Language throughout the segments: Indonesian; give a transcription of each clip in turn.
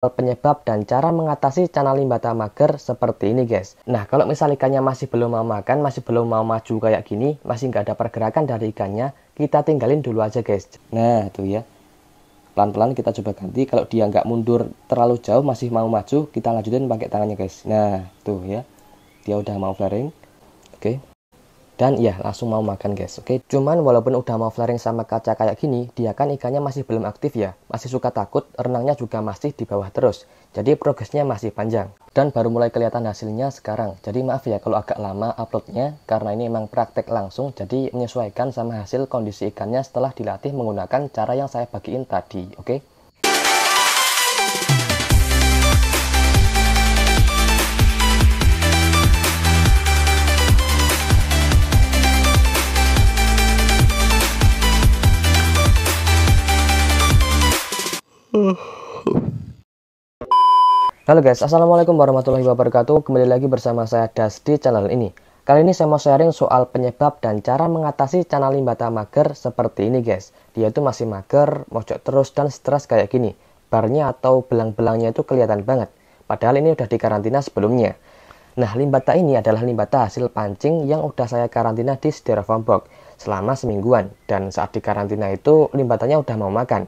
penyebab dan cara mengatasi channel limbata mager seperti ini guys. Nah kalau misal ikannya masih belum mau makan, masih belum mau maju kayak gini, masih nggak ada pergerakan dari ikannya, kita tinggalin dulu aja guys. Nah tuh ya, pelan-pelan kita coba ganti. Kalau dia nggak mundur terlalu jauh, masih mau maju, kita lanjutin pakai tangannya guys. Nah tuh ya, dia udah mau flaring. Oke. Dan ya langsung mau makan guys. Oke, cuman walaupun udah mau flaring sama kaca kayak gini, dia kan ikannya masih belum aktif ya, masih suka takut, renangnya juga masih di bawah terus. Jadi progresnya masih panjang dan baru mulai kelihatan hasilnya sekarang. Jadi maaf ya kalau agak lama uploadnya, karena ini emang praktek langsung, jadi menyesuaikan sama hasil kondisi ikannya setelah dilatih menggunakan cara yang saya bagiin tadi. Oke. Halo guys, assalamualaikum warahmatullahi wabarakatuh. Kembali lagi bersama saya Das di channel ini. Kali ini saya mau sharing soal penyebab dan cara mengatasi channel limbata mager seperti ini guys. Dia itu masih mager, mojok terus dan stres kayak gini. Barnya atau belang-belangnya itu kelihatan banget. Padahal ini udah dikarantina sebelumnya. Nah, limbata ini adalah limbata hasil pancing yang udah saya karantina di styrofoam box selama semingguan. Dan saat dikarantina itu limbatanya udah mau makan.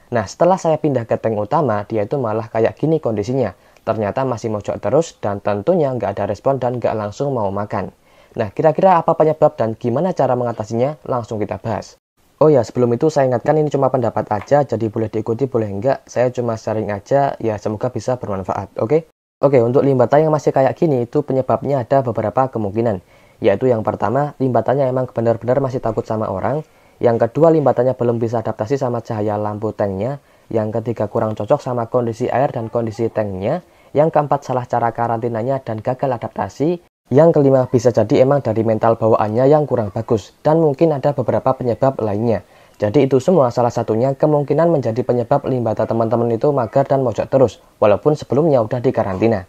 Nah, setelah saya pindah ke tank utama, dia itu malah kayak gini kondisinya. Ternyata masih mojok terus dan tentunya nggak ada respon dan nggak langsung mau makan. Nah, kira-kira apa penyebab dan gimana cara mengatasinya? Langsung kita bahas. Oh ya, sebelum itu saya ingatkan ini cuma pendapat aja, jadi boleh diikuti, boleh enggak. Saya cuma sharing aja, ya semoga bisa bermanfaat, oke? Oke, untuk limbata yang masih kayak gini, itu penyebabnya ada beberapa kemungkinan. Yaitu yang pertama, limbatanya emang benar-benar masih takut sama orang. Yang kedua, limbatanya belum bisa adaptasi sama cahaya lampu tanknya. Yang ketiga, kurang cocok sama kondisi air dan kondisi tanknya. Yang keempat, salah cara karantinanya dan gagal adaptasi. Yang kelima, bisa jadi emang dari mental bawaannya yang kurang bagus. Dan mungkin ada beberapa penyebab lainnya. Jadi itu semua salah satunya kemungkinan menjadi penyebab limbata teman-teman itu mager dan mojok terus. Walaupun sebelumnya udah dikarantina.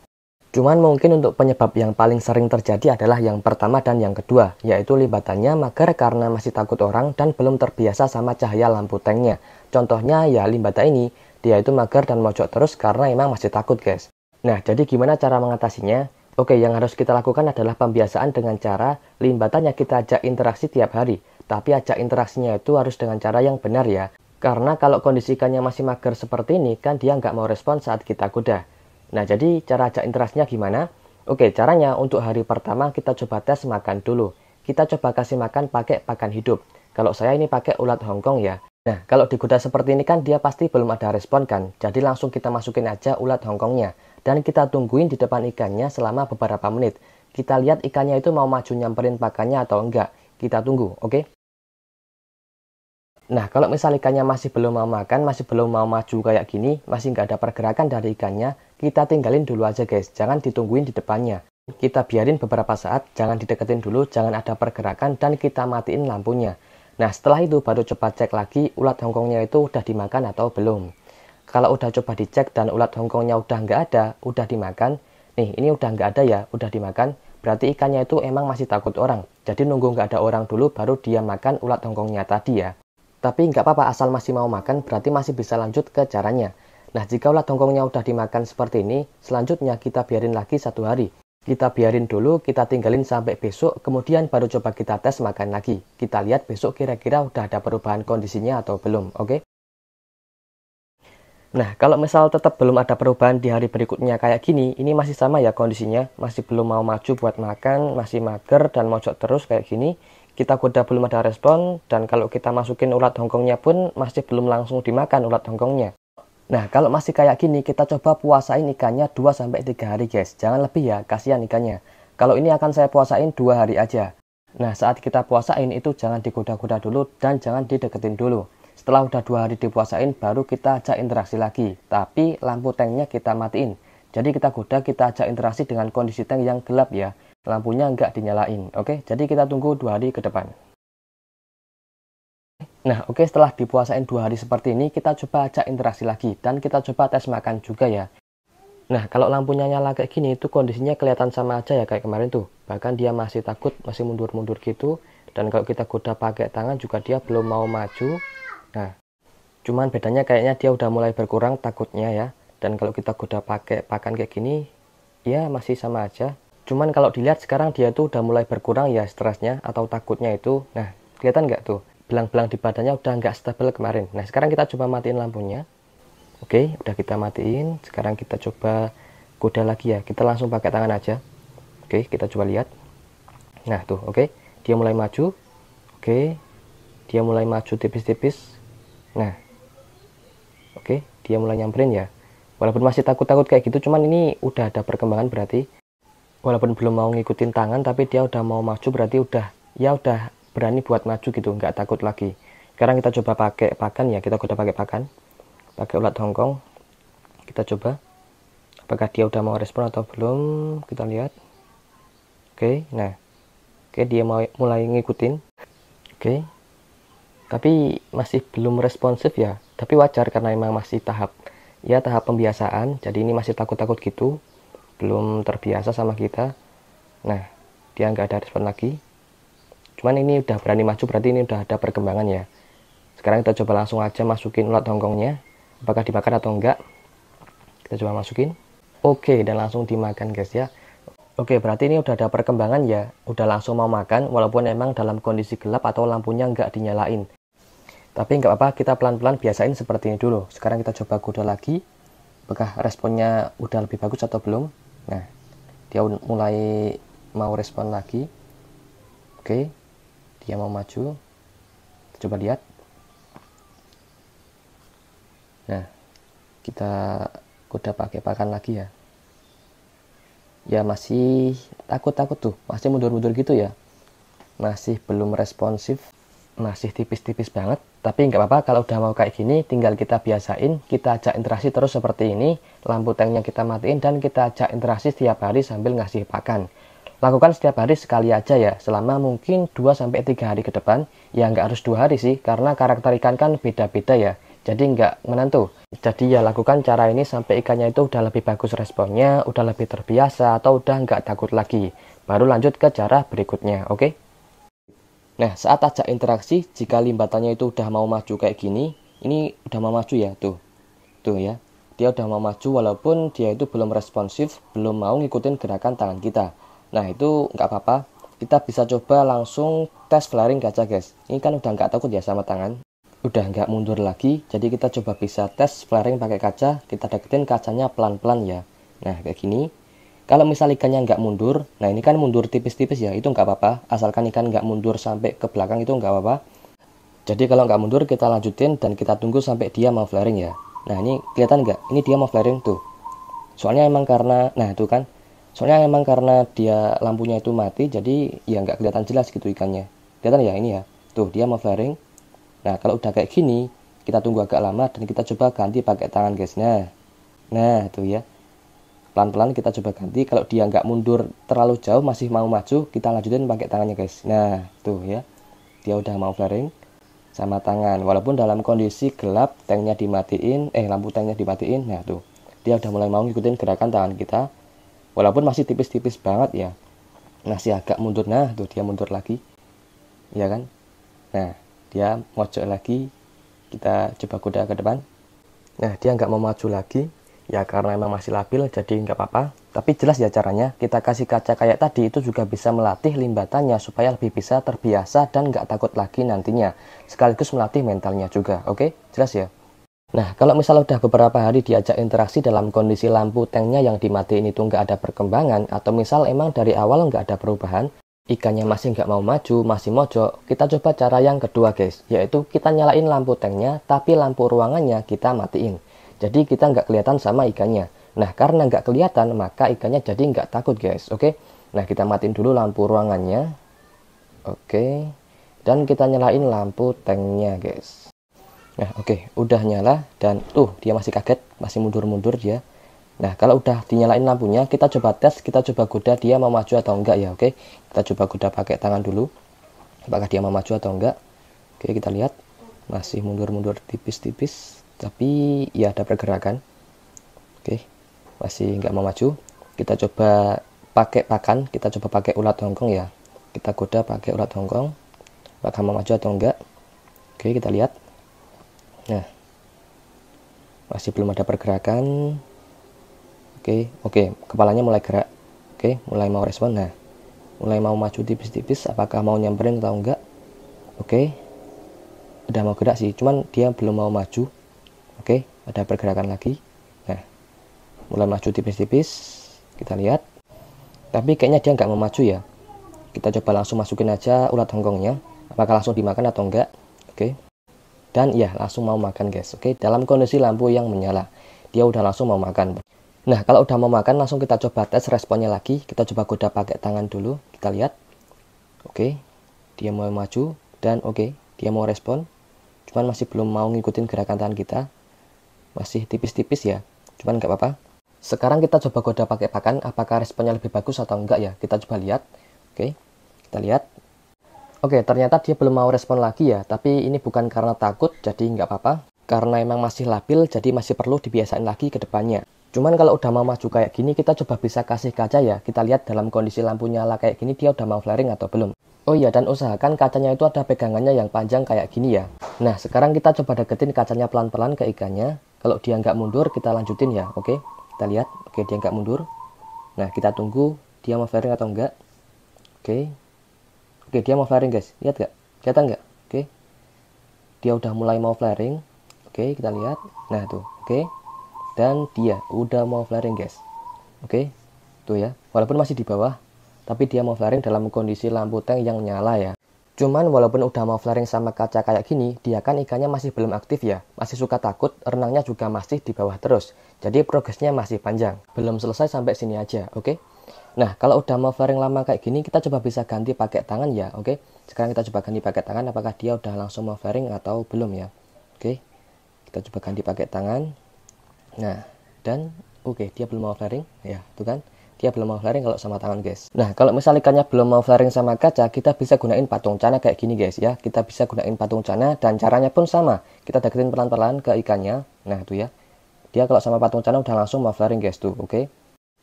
Cuman mungkin untuk penyebab yang paling sering terjadi adalah yang pertama dan yang kedua. Yaitu limbatanya mager karena masih takut orang dan belum terbiasa sama cahaya lampu tanknya. Contohnya ya limbata ini, dia itu mager dan mojok terus karena emang masih takut guys. Nah, jadi gimana cara mengatasinya? Oke, yang harus kita lakukan adalah pembiasaan dengan cara limbatanya kita ajak interaksi tiap hari. Tapi ajak interaksinya itu harus dengan cara yang benar ya. Karena kalau kondisi ikannya masih mager seperti ini, kan dia nggak mau respon saat kita goda. Nah, jadi cara ajak interaksinya gimana? Oke, caranya untuk hari pertama kita coba tes makan dulu. Kita coba kasih makan pakai pakan hidup. Kalau saya ini pakai ulat Hongkong ya. Nah, kalau digoda seperti ini kan dia pasti belum ada respon kan. Jadi langsung kita masukin aja ulat Hongkongnya. Dan kita tungguin di depan ikannya selama beberapa menit. Kita lihat ikannya itu mau maju nyamperin pakannya atau enggak. Kita tunggu, oke? Nah, kalau misal ikannya masih belum mau makan, masih belum mau maju kayak gini, masih nggak ada pergerakan dari ikannya, kita tinggalin dulu aja guys. Jangan ditungguin di depannya. Kita biarin beberapa saat, jangan dideketin dulu, jangan ada pergerakan, dan kita matiin lampunya. Nah, setelah itu baru coba cek lagi ulat Hongkongnya itu udah dimakan atau belum. Kalau udah coba dicek dan ulat Hongkongnya udah nggak ada, udah dimakan. Nih, ini udah nggak ada ya, udah dimakan. Berarti ikannya itu emang masih takut orang. Jadi nunggu nggak ada orang dulu, baru dia makan ulat Hongkongnya tadi ya. Tapi nggak apa-apa, asal masih mau makan, berarti masih bisa lanjut ke caranya. Nah, jika ulat Hongkongnya udah dimakan seperti ini, selanjutnya kita biarin lagi 1 hari. Kita biarin dulu, kita tinggalin sampai besok, kemudian baru coba kita tes makan lagi. Kita lihat besok kira-kira udah ada perubahan kondisinya atau belum, oke? Nah, kalau misal tetap belum ada perubahan di hari berikutnya kayak gini, ini masih sama ya kondisinya, masih belum mau maju buat makan, masih mager dan mojok terus kayak gini, kita goda belum ada respon, dan kalau kita masukin ulat Hongkongnya pun masih belum langsung dimakan ulat Hongkongnya. Nah, kalau masih kayak gini, kita coba puasain ikannya 2-3 hari guys, jangan lebih ya, kasihan ikannya. Kalau ini akan saya puasain 2 hari aja. Nah, saat kita puasain itu jangan digoda-goda dulu dan jangan dideketin dulu. Setelah udah 2 hari dipuasain, baru kita ajak interaksi lagi. Tapi lampu tanknya kita matiin. Jadi kita goda, kita ajak interaksi dengan kondisi tank yang gelap ya. Lampunya nggak dinyalain. Oke, jadi kita tunggu 2 hari ke depan. Nah, oke, setelah dipuasain 2 hari seperti ini, kita coba ajak interaksi lagi. Dan kita coba tes makan juga ya. Nah, kalau lampunya nyala kayak gini, itu kondisinya kelihatan sama aja ya kayak kemarin tuh. Bahkan dia masih takut, masih mundur-mundur gitu. Dan kalau kita goda pakai tangan juga dia belum mau maju. Nah, cuman bedanya kayaknya dia udah mulai berkurang takutnya ya. Dan kalau kita goda pakai pakan kayak gini, ya masih sama aja. Cuman kalau dilihat sekarang dia tuh udah mulai berkurang ya stresnya atau takutnya itu. Nah, kelihatan nggak tuh? Belang-belang di badannya udah nggak stabil kemarin. Nah, sekarang kita coba matiin lampunya. Oke, udah kita matiin. Sekarang kita coba goda lagi ya. Kita langsung pakai tangan aja. Oke, kita coba lihat. Nah, tuh, oke. Dia mulai maju. Oke. Dia mulai maju tipis-tipis. Nah. Oke, dia mulai nyamperin ya. Walaupun masih takut-takut kayak gitu, cuman ini udah ada perkembangan berarti. Walaupun belum mau ngikutin tangan, tapi dia udah mau maju berarti udah berani buat maju gitu, nggak takut lagi. Sekarang kita coba pakai pakan ya, kita udah pakai pakan. Pakai ulat Hongkong. Kita coba. Apakah dia udah mau respon atau belum? Kita lihat. Oke, nah. Oke, dia mulai ngikutin. Oke. Tapi masih belum responsif ya. Tapi wajar karena emang masih tahap pembiasaan, jadi ini masih takut-takut gitu, belum terbiasa sama kita. Nah, dia nggak ada respon lagi, cuman ini udah berani maju berarti ini udah ada perkembangan ya. Sekarang kita coba langsung aja masukin ulat Hongkongnya, apakah dimakan atau enggak. Kita coba masukin. Oke, dan langsung dimakan guys ya. Oke, berarti ini udah ada perkembangan ya, udah langsung mau makan walaupun emang dalam kondisi gelap atau lampunya nggak dinyalain. Tapi nggak apa-apa, kita pelan-pelan biasain seperti ini dulu. Sekarang kita coba goda lagi. Apakah responnya udah lebih bagus atau belum? Nah, dia mulai mau respon lagi. Oke, dia mau maju. Kita coba lihat. Nah, kita goda pakai pakan lagi ya. Ya masih takut-takut tuh, masih mundur-mundur gitu ya. Masih belum responsif. Masih tipis-tipis banget, tapi nggak apa-apa kalau udah mau kayak gini, tinggal kita biasain, kita ajak interaksi terus seperti ini, lampu tanknya kita matiin dan kita ajak interaksi setiap hari sambil ngasih pakan. Lakukan setiap hari sekali aja ya, selama mungkin 2-3 hari ke depan, ya nggak harus 2 hari sih, karena karakter ikan kan beda-beda ya, jadi nggak menentu. Jadi ya lakukan cara ini sampai ikannya itu udah lebih bagus responnya, udah lebih terbiasa, atau udah nggak takut lagi. Baru lanjut ke cara berikutnya, oke? Nah, saat ajak interaksi, jika limbatannya itu udah mau maju kayak gini, ini udah mau maju ya, tuh ya. Dia udah mau maju walaupun dia itu belum responsif, belum mau ngikutin gerakan tangan kita. Nah, itu nggak apa-apa. Kita bisa coba langsung tes flaring kaca, guys. Ini kan udah nggak takut ya sama tangan. Udah nggak mundur lagi, jadi kita coba bisa tes flaring pakai kaca. Kita deketin kacanya pelan-pelan ya. Nah, kayak gini. Kalau misal ikannya nggak mundur, nah ini kan mundur tipis-tipis ya, itu nggak apa-apa. Asalkan ikan nggak mundur sampai ke belakang itu nggak apa-apa. Jadi kalau nggak mundur kita lanjutin dan kita tunggu sampai dia mau flaring ya. Nah ini kelihatan nggak? Ini dia mau flaring tuh. Soalnya emang karena, nah itu kan. Soalnya emang karena dia lampunya itu mati, jadi ya nggak kelihatan jelas gitu ikannya. Kelihatan ya ini ya. Tuh dia mau flaring. Nah kalau udah kayak gini, kita tunggu agak lama dan kita coba ganti pakai tangan guys. Nah tuh ya. Pelan-pelan kita coba ganti. Kalau dia nggak mundur terlalu jauh, masih mau maju, kita lanjutin pakai tangannya guys. Nah tuh ya, dia udah mau flaring sama tangan walaupun dalam kondisi gelap, tanknya dimatiin, lampu tanknya dimatiin. Nah tuh dia udah mulai mau ngikutin gerakan tangan kita walaupun masih tipis-tipis banget ya, masih agak mundur. Nah tuh dia mundur lagi ya kan. Nah dia mojok lagi, kita coba kuda ke depan. Nah dia nggak mau maju lagi ya karena emang masih labil, jadi nggak apa-apa. Tapi jelas ya caranya, kita kasih kaca kayak tadi itu juga bisa melatih limbatannya supaya lebih bisa terbiasa dan nggak takut lagi nantinya. Sekaligus melatih mentalnya juga, oke? Jelas ya? Nah, kalau misal udah beberapa hari diajak interaksi dalam kondisi lampu tanknya yang dimatiin itu nggak ada perkembangan, atau misal emang dari awal nggak ada perubahan, ikannya masih nggak mau maju, masih mojok, kita coba cara yang kedua guys, yaitu kita nyalain lampu tanknya, tapi lampu ruangannya kita matiin. Jadi kita nggak kelihatan sama ikannya. Nah, karena nggak kelihatan, maka ikannya jadi nggak takut guys, oke? Nah, kita matiin dulu lampu ruangannya. Oke. Dan kita nyalain lampu tanknya guys. Nah, oke. Udah nyala dan tuh dia masih kaget, masih mundur-mundur dia. Nah, kalau udah dinyalain lampunya, kita coba tes, kita coba goda dia mau maju atau enggak ya, oke? Kita coba goda pakai tangan dulu. Apakah dia mau maju atau enggak? Oke, kita lihat. Masih mundur-mundur tipis-tipis. Tapi ya ada pergerakan. Oke, masih nggak mau maju. Kita coba pakai pakan, kita coba pakai ulat Hongkong ya. Kita goda pakai ulat Hongkong. Apakah mau maju atau enggak? Oke, kita lihat. Nah, masih belum ada pergerakan. Oke, kepalanya mulai gerak. Oke, mulai mau respon. Nah, mulai mau maju tipis-tipis, apakah mau nyamperin atau enggak? Oke, udah mau gerak sih, cuman dia belum mau maju. Oke, ada pergerakan lagi. Nah, mulai maju tipis-tipis, kita lihat. Tapi kayaknya dia nggak mau maju ya. Kita coba langsung masukin aja ulat hongkongnya, apakah langsung dimakan atau enggak. Oke, dan ya langsung mau makan guys. Oke, dalam kondisi lampu yang menyala, dia udah langsung mau makan. Nah, kalau udah mau makan, langsung kita coba tes responnya lagi. Kita coba goda pakai tangan dulu. Kita lihat. Oke, dia mau maju. Dan oke, dia mau respon. Cuman masih belum mau ngikutin gerakan tangan kita. Masih tipis-tipis ya. Cuman nggak apa-apa. Sekarang kita coba goda pakai pakan. Apakah responnya lebih bagus atau enggak ya? Kita coba lihat. Oke, kita lihat. Oke, ternyata dia belum mau respon lagi ya. Tapi ini bukan karena takut, jadi nggak apa-apa. Karena emang masih labil, jadi masih perlu dibiasain lagi ke depannya. Cuman kalau udah mau maju kayak gini, kita coba bisa kasih kaca ya. Kita lihat dalam kondisi lampu nyala kayak gini, dia udah mau flaring atau belum. Oh iya, dan usahakan kacanya itu ada pegangannya yang panjang kayak gini ya. Nah, sekarang kita coba deketin kacanya pelan-pelan ke ikannya. Kalau dia nggak mundur, kita lanjutin ya. Oke, kita lihat. Oke, dia nggak mundur. Nah, kita tunggu dia mau flaring atau enggak. Oke, dia mau flaring guys. Lihat nggak? Kelihatan nggak? Oke, dia udah mulai mau flaring. Oke, kita lihat. Nah, tuh. Oke. Dan dia udah mau flaring guys. Oke, tuh ya, walaupun masih di bawah, tapi dia mau flaring dalam kondisi lampu tank yang nyala ya. Cuman walaupun udah mau flaring sama kaca kayak gini, dia kan ikannya masih belum aktif ya, masih suka takut, renangnya juga masih di bawah terus. Jadi progresnya masih panjang, belum selesai sampai sini aja, oke? Nah, kalau udah mau flaring lama kayak gini, kita coba bisa ganti pakai tangan ya, oke? Sekarang kita coba ganti pakai tangan, apakah dia udah langsung mau flaring atau belum ya? Oke, kita coba ganti pakai tangan. Nah, dan oke, dia belum mau flaring ya, tuh kan, dia belum mau flaring kalau sama tangan guys. Nah, kalau misalnya ikannya belum mau flaring sama kaca, kita bisa gunain patung cana kayak gini guys ya. Kita bisa gunain patung cana dan caranya pun sama, kita deketin pelan-pelan ke ikannya. Nah, tuh ya, dia kalau sama patung cana udah langsung mau flaring guys tuh. Oke,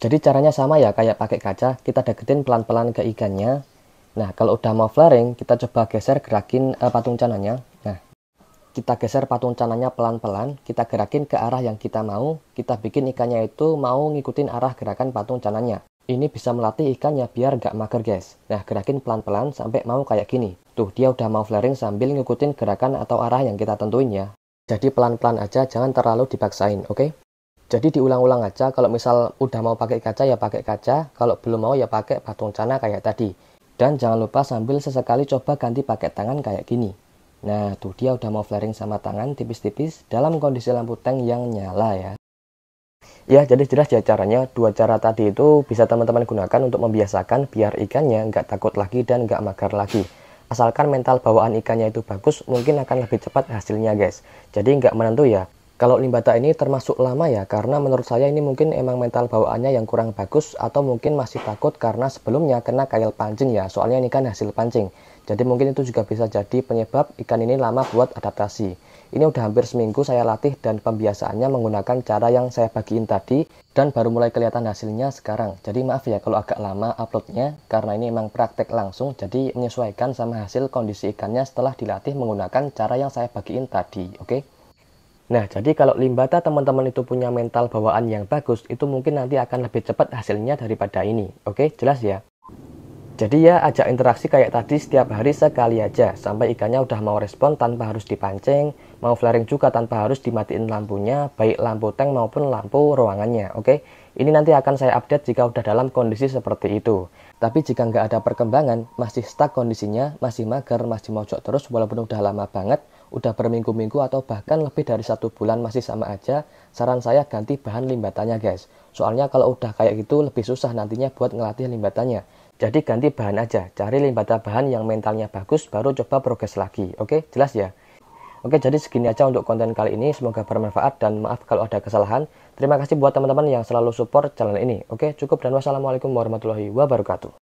jadi caranya sama ya kayak pakai kaca, kita deketin pelan-pelan ke ikannya. Nah, kalau udah mau flaring, kita coba geser gerakin patung cananya. Nah, kita geser patung cananya pelan-pelan, kita gerakin ke arah yang kita mau, kita bikin ikannya itu mau ngikutin arah gerakan patung cananya. Ini bisa melatih ikannya biar gak mager guys. Nah, gerakin pelan-pelan sampai mau kayak gini. Tuh, dia udah mau flaring sambil ngikutin gerakan atau arah yang kita tentuin ya. Jadi pelan-pelan aja, jangan terlalu dipaksain, oke? Jadi diulang-ulang aja, kalau misal udah mau pakai kaca ya pakai kaca, kalau belum mau ya pakai patung cana kayak tadi. Dan jangan lupa sambil sesekali coba ganti pakai tangan kayak gini. Nah, tuh dia udah mau flaring sama tangan tipis-tipis dalam kondisi lampu tank yang nyala ya. Ya, jadi jelas ya caranya. Dua cara tadi itu bisa teman-teman gunakan untuk membiasakan biar ikannya nggak takut lagi dan nggak mager lagi. Asalkan mental bawaan ikannya itu bagus, mungkin akan lebih cepat hasilnya guys. Jadi nggak menentu ya. Kalau limbata ini termasuk lama ya, karena menurut saya ini mungkin emang mental bawaannya yang kurang bagus, atau mungkin masih takut karena sebelumnya kena kail pancing ya, soalnya ini kan hasil pancing. Jadi mungkin itu juga bisa jadi penyebab ikan ini lama buat adaptasi. Ini udah hampir seminggu saya latih dan pembiasaannya menggunakan cara yang saya bagiin tadi, dan baru mulai kelihatan hasilnya sekarang. Jadi maaf ya kalau agak lama uploadnya, karena ini emang praktek langsung, jadi menyesuaikan sama hasil kondisi ikannya setelah dilatih menggunakan cara yang saya bagiin tadi, oke? Nah, jadi kalau limbata teman-teman itu punya mental bawaan yang bagus, itu mungkin nanti akan lebih cepat hasilnya daripada ini. Oke, jelas ya? Jadi ya, ajak interaksi kayak tadi setiap hari sekali aja, sampai ikannya udah mau respon tanpa harus dipancing, mau flaring juga tanpa harus dimatiin lampunya, baik lampu tank maupun lampu ruangannya. Oke, ini nanti akan saya update jika udah dalam kondisi seperti itu. Tapi jika nggak ada perkembangan, masih stuck kondisinya, masih mager, masih mojok terus walaupun udah lama banget, udah berminggu-minggu atau bahkan lebih dari 1 bulan masih sama aja, saran saya ganti bahan limbatanya guys. Soalnya kalau udah kayak gitu lebih susah nantinya buat ngelatih limbatanya. Jadi ganti bahan aja, cari limbata bahan yang mentalnya bagus, baru coba progres lagi. Oke, jelas ya? Oke, jadi segini aja untuk konten kali ini, semoga bermanfaat dan maaf kalau ada kesalahan. Terima kasih buat teman-teman yang selalu support channel ini. Oke, cukup dan wassalamualaikum warahmatullahi wabarakatuh.